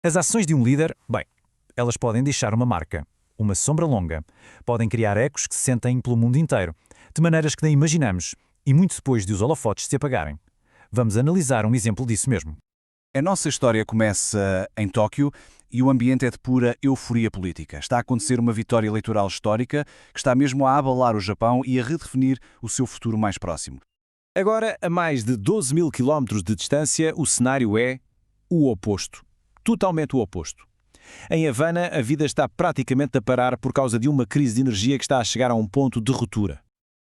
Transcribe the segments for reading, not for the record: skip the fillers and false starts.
As ações de um líder, bem, elas podem deixar uma marca, uma sombra longa. Podem criar ecos que se sentem pelo mundo inteiro, de maneiras que nem imaginamos, e muito depois de os holofotes se apagarem. Vamos analisar um exemplo disso mesmo. A nossa história começa em Tóquio e o ambiente é de pura euforia política. Está a acontecer uma vitória eleitoral histórica que está mesmo a abalar o Japão e a redefinir o seu futuro mais próximo. Agora, a mais de 12 mil quilómetros de distância, o cenário é o oposto. Totalmente o oposto. Em Havana, a vida está praticamente a parar por causa de uma crise de energia que está a chegar a um ponto de ruptura.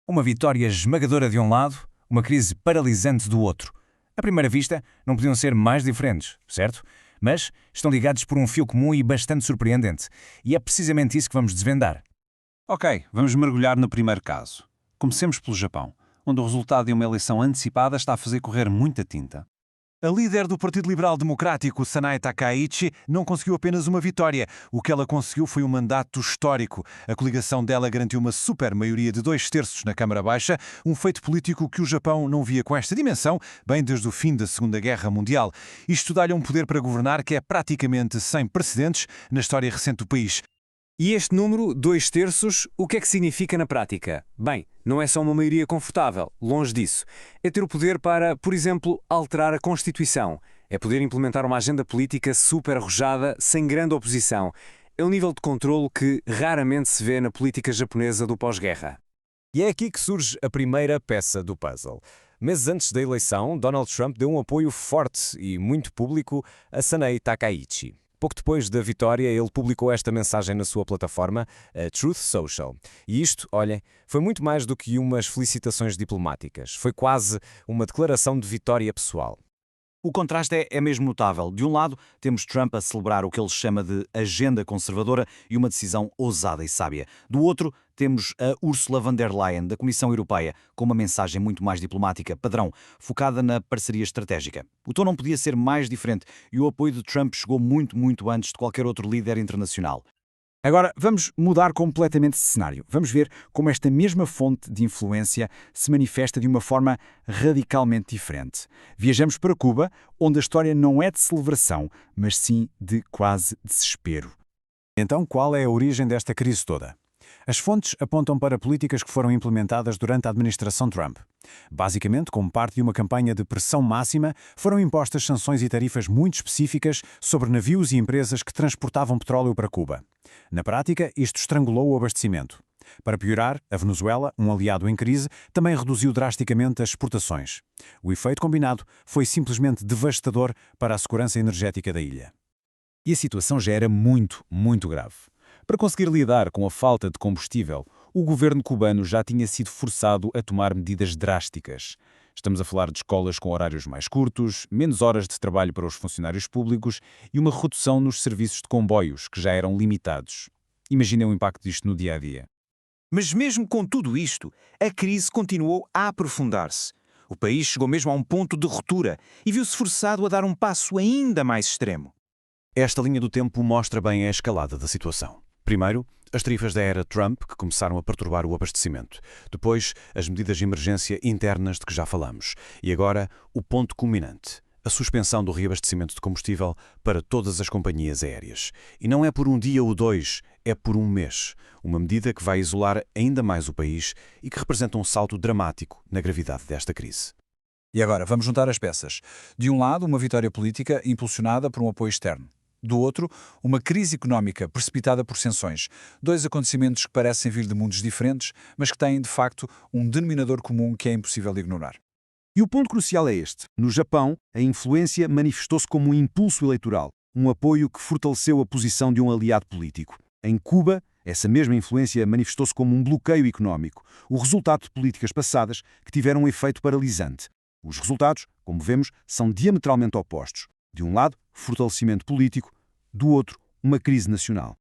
Uma vitória esmagadora de um lado, uma crise paralisante do outro. À primeira vista, não podiam ser mais diferentes, certo? Mas estão ligados por um fio comum e bastante surpreendente. E é precisamente isso que vamos desvendar. Ok, vamos mergulhar no primeiro caso. Comecemos pelo Japão, onde o resultado de uma eleição antecipada está a fazer correr muita tinta. A líder do Partido Liberal Democrático, Sanae Takaichi, não conseguiu apenas uma vitória. O que ela conseguiu foi um mandato histórico. A coligação dela garantiu uma super maioria de 2/3 na Câmara Baixa, um feito político que o Japão não via com esta dimensão, bem desde o fim da Segunda Guerra Mundial. Isto dá-lhe um poder para governar que é praticamente sem precedentes na história recente do país. E este número, 2/3, o que é que significa na prática? Bem, não é só uma maioria confortável, longe disso. É ter o poder para, por exemplo, alterar a Constituição. É poder implementar uma agenda política super arrojada, sem grande oposição. É um nível de controlo que raramente se vê na política japonesa do pós-guerra. E é aqui que surge a primeira peça do puzzle. Meses antes da eleição, Donald Trump deu um apoio forte e muito público a Sanae Takaichi. Pouco depois da vitória, ele publicou esta mensagem na sua plataforma, a Truth Social. E isto, olhem, foi muito mais do que umas felicitações diplomáticas. Foi quase uma declaração de vitória pessoal. O contraste é mesmo notável. De um lado, temos Trump a celebrar o que ele chama de agenda conservadora e uma decisão ousada e sábia. Do outro, temos a Ursula von der Leyen, da Comissão Europeia, com uma mensagem muito mais diplomática, padrão, focada na parceria estratégica. O tom não podia ser mais diferente e o apoio de Trump chegou muito, muito antes de qualquer outro líder internacional. Agora, vamos mudar completamente de cenário. Vamos ver como esta mesma fonte de influência se manifesta de uma forma radicalmente diferente. Viajamos para Cuba, onde a história não é de celebração, mas sim de quase desespero. Então, qual é a origem desta crise toda? As fontes apontam para políticas que foram implementadas durante a administração Trump. Basicamente, como parte de uma campanha de pressão máxima, foram impostas sanções e tarifas muito específicas sobre navios e empresas que transportavam petróleo para Cuba. Na prática, isto estrangulou o abastecimento. Para piorar, a Venezuela, um aliado em crise, também reduziu drasticamente as exportações. O efeito combinado foi simplesmente devastador para a segurança energética da ilha. E a situação já era muito, muito grave. Para conseguir lidar com a falta de combustível, o governo cubano já tinha sido forçado a tomar medidas drásticas. Estamos a falar de escolas com horários mais curtos, menos horas de trabalho para os funcionários públicos e uma redução nos serviços de comboios, que já eram limitados. Imaginem o impacto disto no dia-a-dia. Mas mesmo com tudo isto, a crise continuou a aprofundar-se. O país chegou mesmo a um ponto de ruptura e viu-se forçado a dar um passo ainda mais extremo. Esta linha do tempo mostra bem a escalada da situação. Primeiro, as tarifas da era Trump, que começaram a perturbar o abastecimento. Depois, as medidas de emergência internas de que já falamos. E agora, o ponto culminante, a suspensão do reabastecimento de combustível para todas as companhias aéreas. E não é por um dia ou dois, é por um mês. Uma medida que vai isolar ainda mais o país e que representa um salto dramático na gravidade desta crise. E agora, vamos juntar as peças. De um lado, uma vitória política impulsionada por um apoio externo. Do outro, uma crise económica precipitada por sanções. Dois acontecimentos que parecem vir de mundos diferentes, mas que têm, de facto, um denominador comum que é impossível de ignorar. E o ponto crucial é este. No Japão, a influência manifestou-se como um impulso eleitoral, um apoio que fortaleceu a posição de um aliado político. Em Cuba, essa mesma influência manifestou-se como um bloqueio económico, o resultado de políticas passadas que tiveram um efeito paralisante. Os resultados, como vemos, são diametralmente opostos. De um lado, fortalecimento político, do outro, uma crise nacional.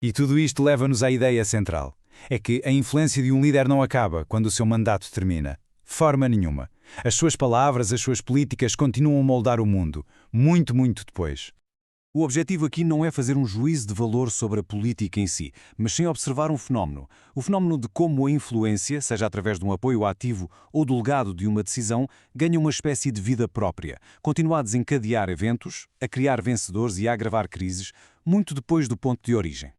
E tudo isto leva-nos à ideia central. É que a influência de um líder não acaba quando o seu mandato termina. Forma nenhuma. As suas palavras, as suas políticas continuam a moldar o mundo, muito, muito depois. O objetivo aqui não é fazer um juízo de valor sobre a política em si, mas sim observar um fenómeno. O fenómeno de como a influência, seja através de um apoio ativo ou do legado de uma decisão, ganha uma espécie de vida própria, continua a desencadear eventos, a criar vencedores e a agravar crises, muito depois do ponto de origem.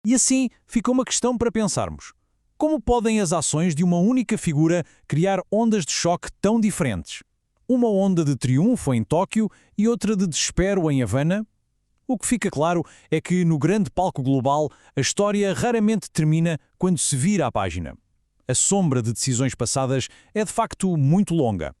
E assim fica uma questão para pensarmos. Como podem as ações de uma única figura criar ondas de choque tão diferentes? Uma onda de triunfo em Tóquio e outra de desespero em Havana? O que fica claro é que, no grande palco global, a história raramente termina quando se vira a página. A sombra de decisões passadas é de facto muito longa.